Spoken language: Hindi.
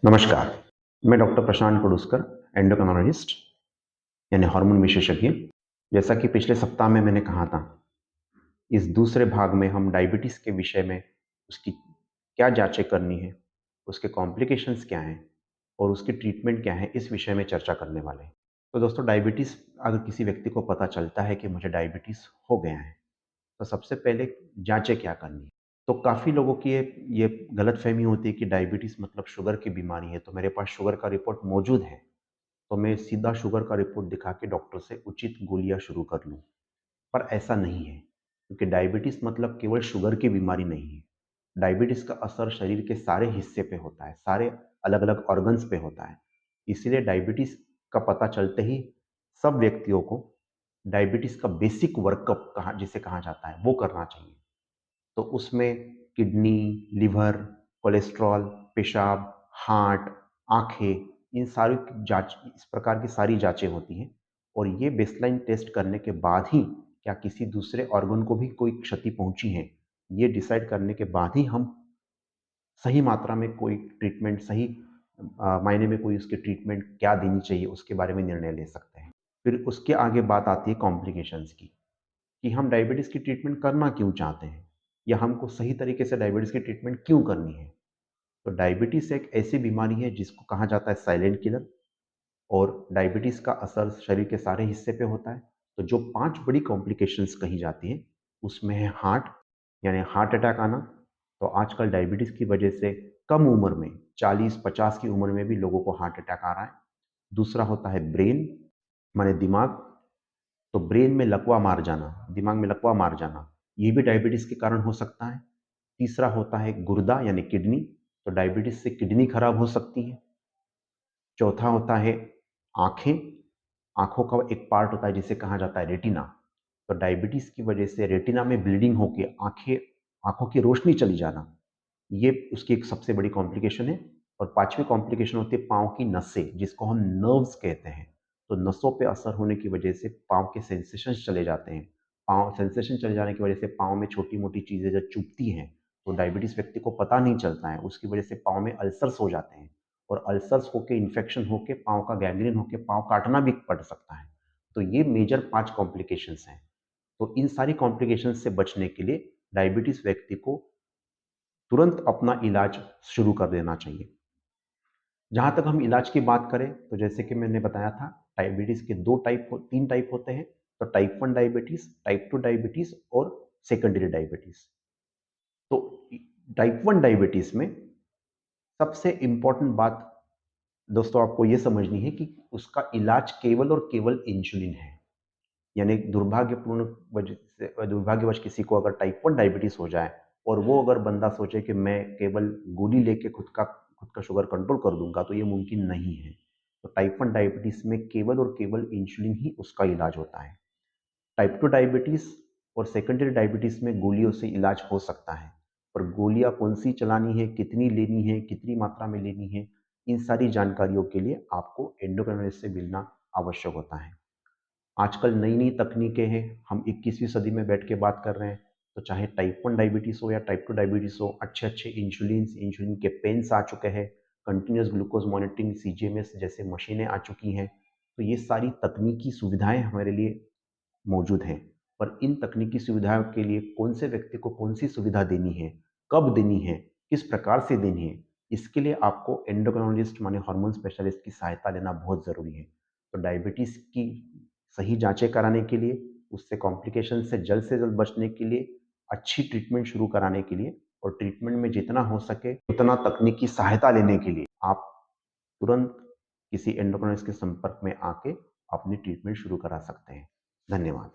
नमस्कार, मैं डॉक्टर प्रशांत पडुस्कर, एंडोक्राइनोलॉजिस्ट यानी हार्मोन विशेषज्ञ। जैसा कि पिछले सप्ताह में मैंने कहा था, इस दूसरे भाग में हम डायबिटीज़ के विषय में उसकी क्या जाँचें करनी है, उसके कॉम्प्लिकेशंस क्या हैं और उसकी ट्रीटमेंट क्या है, इस विषय में चर्चा करने वाले हैं। तो दोस्तों, डायबिटीज़ अगर किसी व्यक्ति को पता चलता है कि मुझे डायबिटीज़ हो गया है, तो सबसे पहले जाँचें क्या करनी है? तो काफ़ी लोगों की ये गलतफ़हमी होती है कि डायबिटीज़ मतलब शुगर की बीमारी है, तो मेरे पास शुगर का रिपोर्ट मौजूद है, तो मैं सीधा शुगर का रिपोर्ट दिखा के डॉक्टर से उचित गोलियाँ शुरू कर लूँ। पर ऐसा नहीं है, क्योंकि डायबिटीज़ मतलब केवल शुगर की बीमारी नहीं है। डायबिटीज़ का असर शरीर के सारे हिस्से पे होता है, सारे अलग-अलग ऑर्गन्स पे होता है। इसीलिए डायबिटीज़ का पता चलते ही सब व्यक्तियों को डायबिटीज़ का बेसिक वर्कअप जिसे कहा जाता है, वो करना चाहिए। तो उसमें किडनी, लिवर, कोलेस्ट्रॉल, पेशाब, हार्ट, आँखें, इन सारी जाँच, इस प्रकार की सारी जाँचें होती हैं और ये बेसलाइन टेस्ट करने के बाद ही क्या किसी दूसरे ऑर्गन को भी कोई क्षति पहुँची है, ये डिसाइड करने के बाद ही हम सही मात्रा में कोई ट्रीटमेंट, सही मायने में कोई उसकी ट्रीटमेंट क्या देनी चाहिए, उसके बारे में निर्णय ले सकते हैं। फिर उसके आगे बात आती है कॉम्प्लिकेशंस की, कि हम डायबिटीज़ की ट्रीटमेंट करना क्यों चाहते हैं या हमको सही तरीके से डायबिटीज़ की ट्रीटमेंट क्यों करनी है। तो डायबिटीज़ एक ऐसी बीमारी है जिसको कहा जाता है साइलेंट किलर और डायबिटीज़ का असर शरीर के सारे हिस्से पे होता है। तो जो 5 बड़ी कॉम्प्लिकेशंस कही जाती हैं, उसमें है हार्ट, यानी हार्ट अटैक आना। तो आजकल डायबिटीज़ की वजह से कम उम्र में 40-50 की उम्र में भी लोगों को हार्ट अटैक आ रहा है। दूसरा होता है ब्रेन, माने दिमाग। तो ब्रेन में लकवा मार जाना, दिमाग में लकवा मार जाना, ये भी डायबिटीज़ के कारण हो सकता है। तीसरा होता है गुर्दा यानी किडनी, तो डायबिटीज़ से किडनी खराब हो सकती है। चौथा होता है आँखें, आँखों का एक पार्ट होता है जिसे कहा जाता है रेटिना। तो डायबिटीज़ की वजह से रेटिना में ब्लीडिंग होके आँखों की रोशनी चली जाना, ये उसकी एक सबसे बड़ी कॉम्प्लिकेशन है। और पाँचवीं कॉम्प्लिकेशन होती है पाँव की नसें, जिसको हम नर्व्स कहते हैं। तो नसों पे असर होने की वजह से पाँव के सेंसेशंस चले जाते हैं। पाँव सेंसेशन चले जाने की वजह से पाँव में छोटी-मोटी चीज़ें जब चुभती हैं, तो डायबिटीज़ व्यक्ति को पता नहीं चलता है। उसकी वजह से पाँव में अल्सर्स हो जाते हैं और अल्सर्स होके इन्फेक्शन होके पाँव का गैंग्रीन होके पाँव काटना भी पड़ सकता है। तो ये मेजर 5 कॉम्प्लिकेशंस हैं। तो इन सारी कॉम्प्लिकेशंस से बचने के लिए डायबिटीज़ व्यक्ति को तुरंत अपना इलाज शुरू कर देना चाहिए। जहाँ तक हम इलाज की बात करें, तो जैसे कि मैंने बताया था, डायबिटीज़ के 3 टाइप होते हैं। तो टाइप 1 डायबिटीज़, टाइप 2 डायबिटीज़ और सेकेंडरी डायबिटीज़। तो टाइप 1 डायबिटीज़ में सबसे इम्पोर्टेंट बात दोस्तों आपको ये समझनी है कि उसका इलाज केवल और केवल इंसुलिन है। यानी दुर्भाग्यवश किसी को अगर टाइप 1 डायबिटीज़ हो जाए और वो अगर बंदा सोचे कि मैं केवल गोली लेके खुद का शुगर कंट्रोल कर दूँगा, तो ये मुमकिन नहीं है। तो टाइप 1 डायबिटीज़ में केवल और केवल इंसुलिन ही उसका इलाज होता है। टाइप 2 डायबिटीज़ और सेकेंडरी डायबिटीज़ में गोलियों से इलाज हो सकता है, पर गोलियाँ कौन-सी चलानी है, कितनी लेनी है, कितनी मात्रा में लेनी है, इन सारी जानकारियों के लिए आपको एंडोक्राइनोलॉजिस्ट से मिलना आवश्यक होता है। आजकल नई-नई तकनीकें हैं, हम 21वीं सदी में बैठ के बात कर रहे हैं, तो चाहे टाइप 1 डायबिटीज़ हो या टाइप 2 डायबिटीज़ हो, अच्छे-अच्छे इंसुलिन के पेन्स आ चुके हैं, कंटीन्यूअस ग्लूकोज़ मॉनिटरिंग सीजीएमएस जैसे मशीनें आ चुकी हैं। तो ये सारी तकनीकी सुविधाएँ हमारे लिए मौजूद हैं। पर इन तकनीकी सुविधाओं के लिए कौन से व्यक्ति को कौन-सी सुविधा देनी है, कब देनी है, किस प्रकार से देनी है, इसके लिए आपको एंडोक्राइनोलॉजिस्ट माने हार्मोन स्पेशलिस्ट की सहायता लेना बहुत ज़रूरी है। तो डायबिटीज़ की सही जाँचें कराने के लिए, उससे कॉम्प्लिकेशन से जल्द बचने के लिए, अच्छी ट्रीटमेंट शुरू कराने के लिए और ट्रीटमेंट में जितना हो सके उतना तकनीकी सहायता लेने के लिए आप तुरंत किसी एंडोक्राइनोलॉजिस्ट के संपर्क में आके अपनी ट्रीटमेंट शुरू करा सकते हैं। धन्यवाद।